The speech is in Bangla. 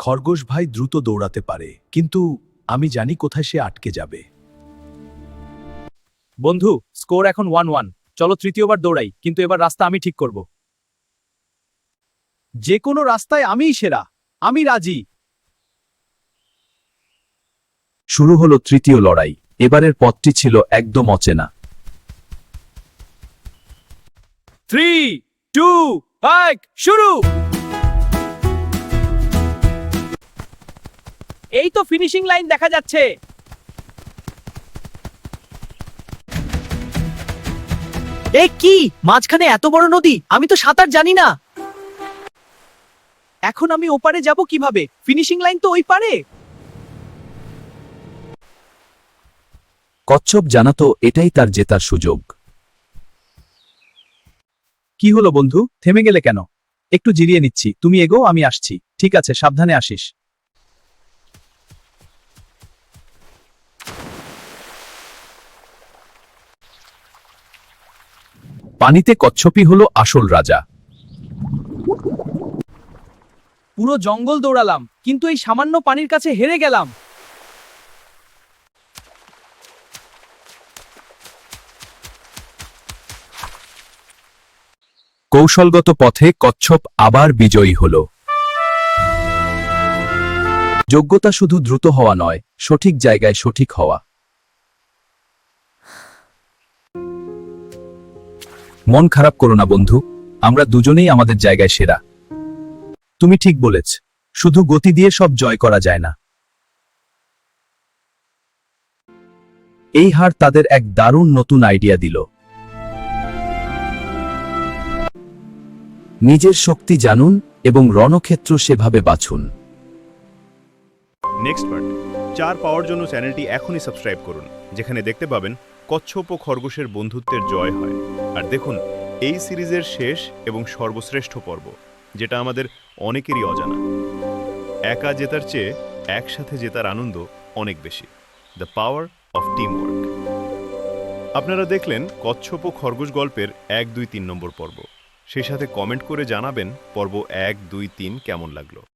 খরগোশ ভাই দ্রুত দৌড়াতে পারে, কিন্তু আমি জানি কোথায় সে আটকে যাবে। বন্ধু, স্কোর এখন 1-1। চলো তৃতীয়বার দৌড়াই, কিন্তু এবার রাস্তা আমি ঠিক করব। যে কোনো রাস্তায় আমিই সেরা, আমি রাজি। শুরু হলো তৃতীয় লড়াই। এবারের পথটি ছিল একদম অচেনা। 3, 2, 1, শুরু। এই তো ফিনিশিং লাইন দেখা যাচ্ছে। এ কি, মাঝখানে এত বড় নদী! আমি তো সাঁতার জানি না। এখন আমি ওপারে যাব কিভাবে? ফিনিশিং লাইন তো ওই পারে। কচ্ছপ জানাতো এটাই তার জেতার সুযোগ। কি হলো বন্ধু, থেমে গেলে কেন? একটু জিরিয়ে নিচ্ছি, তুমি এগো, আমি আসছি। ঠিক আছে, সাবধানে আসিস। পানিতে কচ্ছপই হলো আসল রাজা। পুরো জঙ্গল দৌড়ালাম, কিন্তু এই সামান্য পানির কাছে হেরে গেলাম। কৌশলগত পথে কচ্ছপ আবার বিজয়ী হল। যোগ্যতা শুধু দ্রুত হওয়া নয়, সঠিক জায়গায় সঠিক হওয়া। মন খারাপ করো না বন্ধু, আমরা দুজনেই আমাদের জায়গায় সেরা। তুমি ঠিক বলেছ, শুধু গতি দিয়ে সব জয় করা যায় না। এই হার তাদের এক দারুণ নতুন আইডিয়া দিল। নিজের শক্তি জানুন এবং রণক্ষেত্র সেভাবে বাছুন। নেক্সট পার্ট 4 পাওয়ার জন্য চ্যানেলটি এখনই সাবস্ক্রাইব করুন, যেখানে দেখতে পাবেন কচ্ছপ ও খরগোশের বন্ধুত্বের জয় হয়। আর দেখুন এই সিরিজের শেষ এবং সর্বশ্রেষ্ঠ পর্ব, যেটা আমাদের অনেকেরই অজানা। একা জেতার চেয়ে একসাথে জেতার আনন্দ অনেক বেশি। The power of team work. আপনারা দেখলেন কচ্ছপ ও খরগোশ গল্পের 1, 2, 3 নম্বর পর্ব। সেই সাথে কমেন্ট করে জানাবেন পর্ব 1, 2, 3 কেমন লাগলো।